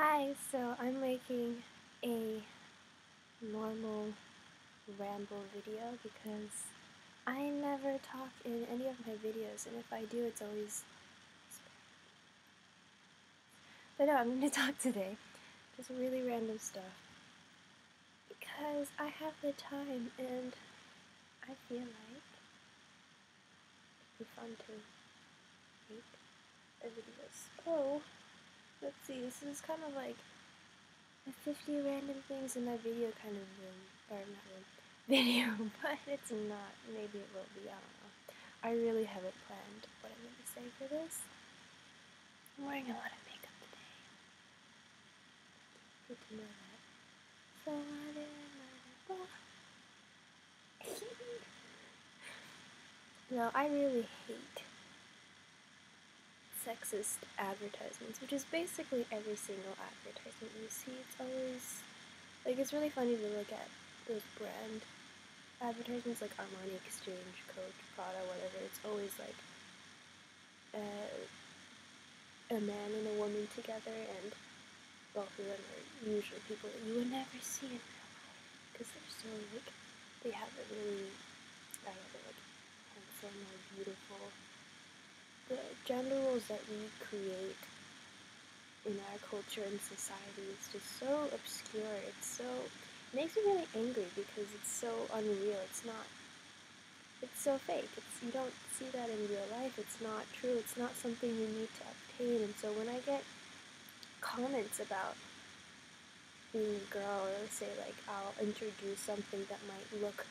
Hi, so I'm making a normal ramble video because I never talk in any of my videos, and if I do, it's always... But no, I'm going to talk today. Just really random stuff. Because I have the time, and I feel like it'd be fun to make a video. So, let's see, this is kind of like a 50 random things in my video kind of room, or not room, video, but it's not. Maybe it will be, I don't know. I really haven't planned what I'm going to say for this. I'm wearing a lot of makeup today. Good to know that. So I didn't No, I really hate sexist advertisements, which is basically every single advertisement you see. It's always, like, it's really funny to look at those brand advertisements like Armani Exchange, Coach, Prada, whatever. It's always like a man and a woman together, and both of them are usually people that you would never see in real life because they're so like, they have a really, I don't know, like handsome or beautiful. The gender roles that we create in our culture and society is just so obscure. It's so, it makes me really angry because it's so unreal. It's so fake. You don't see that in real life. It's not true. It's not something you need to obtain. And so when I get comments about being a girl, or say like I'll introduce something that might look,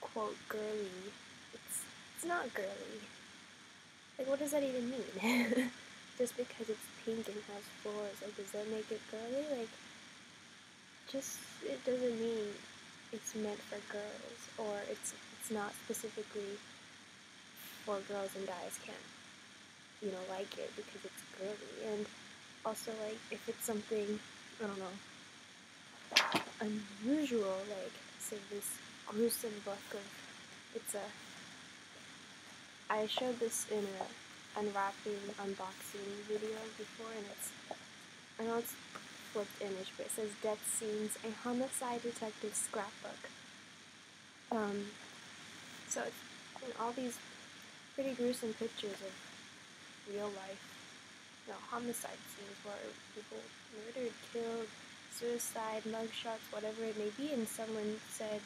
quote, girly, it's not girly. Like, what does that even mean? Just because it's pink and has floors, like, does that make it girly? Like, just, it doesn't mean it's meant for girls, or it's not specifically for girls, and guys can't, like it because it's girly. And also, like, if it's something, I don't know, unusual, like, say this gruesome book of, I showed this in a unwrapping, unboxing video before, and I know it's flipped image, but it says Death Scenes, a Homicide Detective Scrapbook. So it's all these pretty gruesome pictures of real life, homicide scenes where people murdered, killed, suicide, mugshots, whatever it may be, and someone said,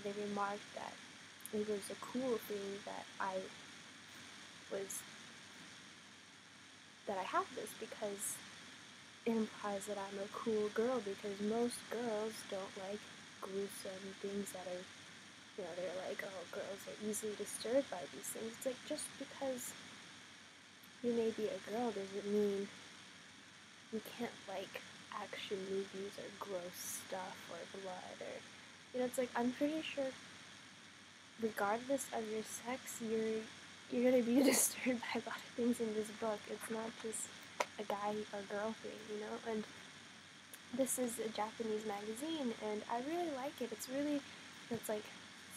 they remarked that it was a cool thing that I have this because it implies that I'm a cool girl, because most girls don't like gruesome things that are, they're like, oh, girls are easily disturbed by these things. It's like, just because you may be a girl doesn't mean you can't like action movies or gross stuff or blood, or, it's like, I'm pretty sure regardless of your sex, you're gonna be disturbed by a lot of things in this book. It's not just a guy or girl thing, and this is a Japanese magazine, and I really like it. It's like,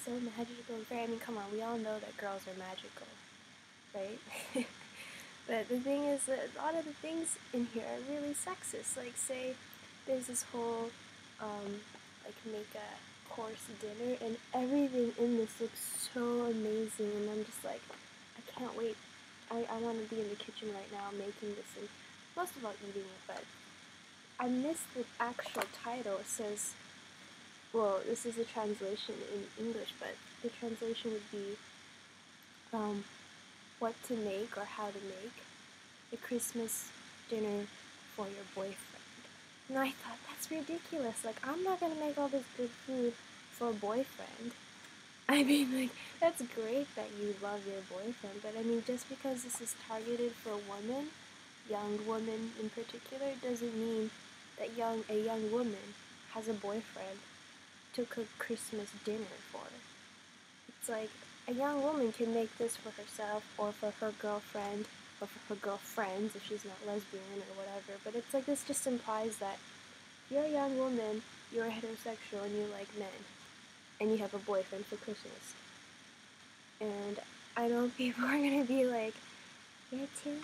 so magical and fairy. I mean, come on, we all know that girls are magical, right? But the thing is that a lot of the things in here are really sexist. Like, say, there's this whole, like, make a course dinner, and everything in this looks so amazing, and I'm just like, I can't wait. I want to be in the kitchen right now making this, and most of all eating it, but I missed the actual title. It says, well, this is a translation in English, but the translation would be, what to make or how to make a Christmas dinner for your boyfriend. And I thought, that's ridiculous. Like, I'm not gonna make all this good food for a boyfriend. I mean, like, that's great that you love your boyfriend, but I mean, just because this is targeted for women, young women in particular, doesn't mean that a young woman has a boyfriend to cook Christmas dinner for. It's like, a young woman can make this for herself, or for her girlfriend, or for her girlfriends if she's not lesbian or whatever, but it's like, this just implies that you're a young woman, you're heterosexual, and you like men, and you have a boyfriend for Christmas. And I know people are gonna be like, you're too,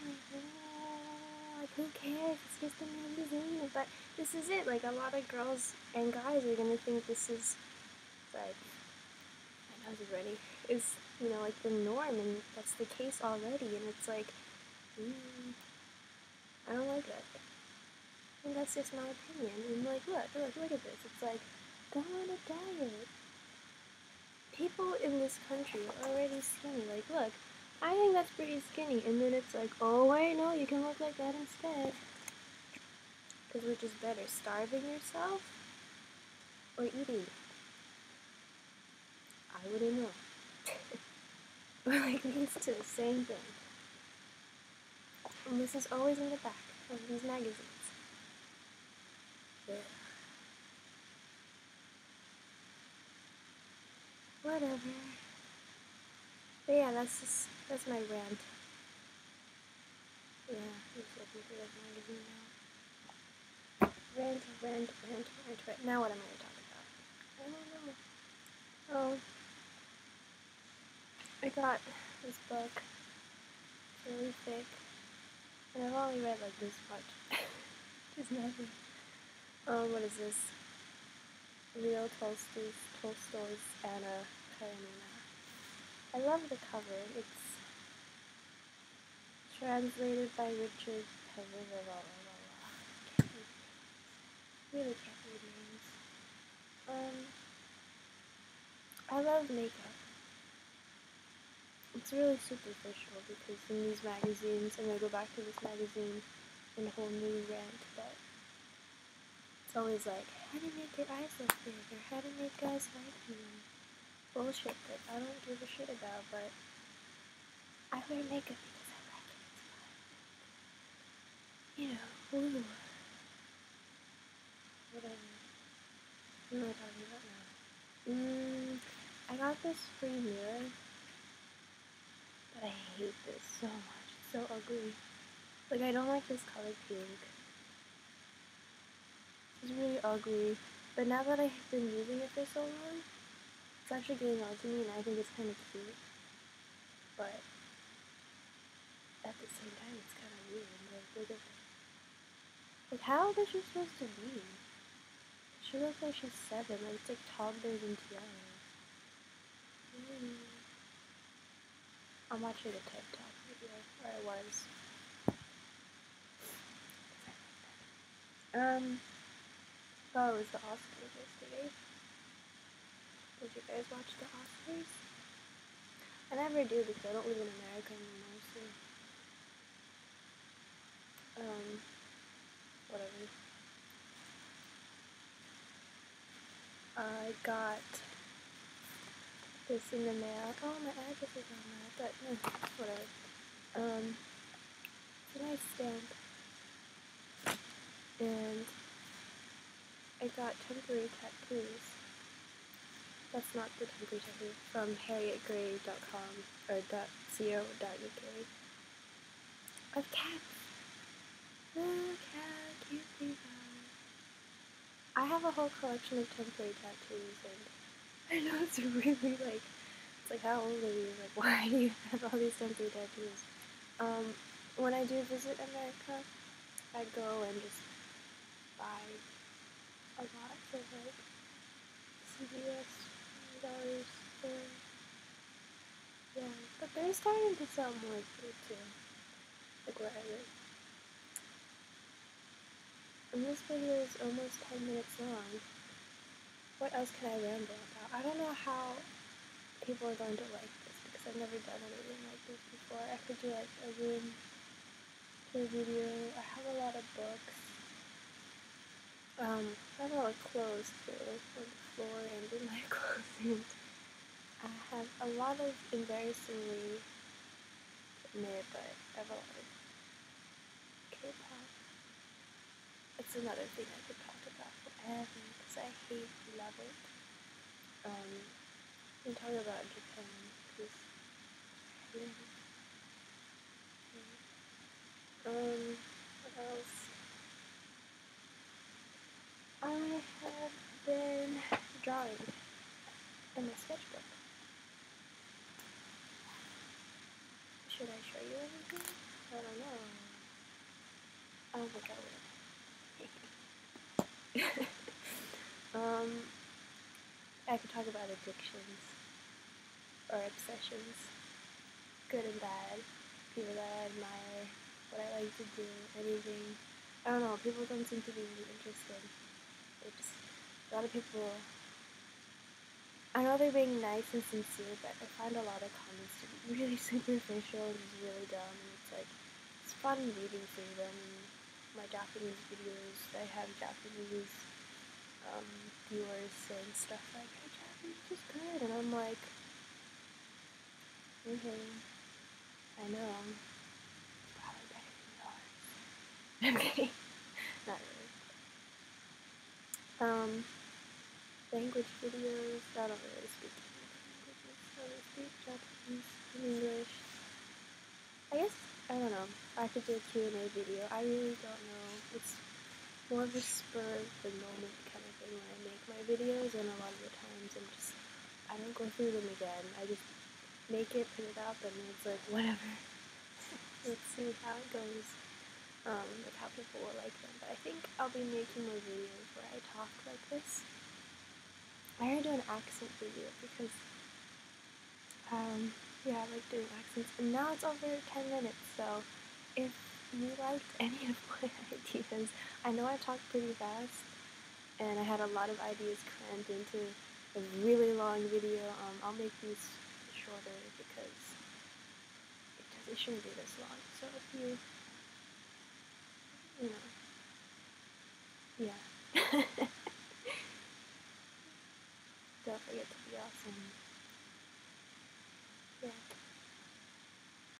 like, who cares? It's just a magazine. But this is it. Like, a lot of girls and guys are gonna think this is, like, my nose is ready, is, you know, like the norm, and that's the case already. And it's like, I don't like that. And that's just my opinion. And like, look at this. It's like, go on a diet. People in this country are already skinny. Like, look, I think that's pretty skinny. And then it's like, oh wait, no, you can look like that instead. Because which is better, starving yourself or eating? I wouldn't know. But like, leads to the same thing. And this is always in the back of these magazines. Yeah. Whatever. But yeah, that's my rant. Yeah, I'm just looking for this magazine now. Rant. Now what am I going to talk about? I don't know. Oh, I got this book. It's really thick. And I've only read like this much. There's nothing. What is this? Leo Tolstoy's Anna Karenina. I love the cover. It's translated by Richard Pevin. Really can't read names. I love makeup. It's really superficial because in these magazines, I'm gonna go back to this magazine in a whole new rant, but it's always like, how to make your eyes look big, or how to make guys like you. Bullshit that I don't give a shit about, but I wear makeup because I like it. You know, woo. Whatever. What am I talking about now? I got this free mirror, but I hate this so much. It's so ugly. Like, I don't like this color pink. It's really ugly. But now that I've been using it for so long, it's actually getting on to me, and I think it's kind of cute. But at the same time, it's kind of weird. Like, look at this. Like, how old is she supposed to be? She looks like she's 7. Like, it's like toddlers and tiaras. I'm watching a TikTok video, or I was. Oh, it was the Oscars yesterday. Did you guys watch the Oscars? I never do because I don't live in America anymore, so whatever. I got this in the mail. Oh, my address is on that, but whatever. It's a nice stamp, and I got temporary tattoos. That's not the temporary tattoo from harrietgray.com or .co.uk. Of cats. Look how cute these are. I have a whole collection of temporary tattoos, and I know it's really like, it's like, how old are you? Like, why do you have all these temporary tattoos? When I do visit America, I go and just buy a lot for like CVS, dollars store. Yeah, but they're starting to sell more food too, like where I live. And this video is almost 10 minutes long. What else can I ramble about? I don't know how people are going to like this because I've never done anything like this before. I could do like a room tour video. I have a lot of books. I have a lot of clothes too on the floor and in my closet. I have a lot of embarrassingly admit, but I have a lot of K-pop. It's another thing I could talk about forever because I love it. We can talk about Japan because what else? I have been drawing in my sketchbook. Should I show you anything? I don't know. I don't think I would. I could talk about addictions or obsessions, good and bad, people that I admire, what I like to do, anything. I don't know, people don't seem to be really interested. It's a lot of people, I know they're being nice and sincere, but I find a lot of comments to be really superficial and just really dumb, and it's like, it's fun reading through them. My Japanese videos, I have Japanese viewers saying stuff like, hey, Japanese is good, and I'm like, okay, I know, it's probably better than yours. Okay, not really. Language videos, I don't really speak any languages. I only speak Japanese and English. I guess, I don't know, I could do a Q&A video. I really don't know. It's more of a spur of the moment kind of thing when I make my videos, and a lot of the times I don't go through them again. I just make it, put it up, and it's like, whatever. Let's see how it goes. Like how people will like them. But I think I'll be making more videos where I talk like this. I already do an accent video because, yeah, I like doing accents. And now it's over 10 minutes, so if you liked any of my ideas, I know I talked pretty fast, and I had a lot of ideas crammed into a really long video. I'll make these shorter because it shouldn't be this long. So if you know, yeah. Don't forget to be awesome.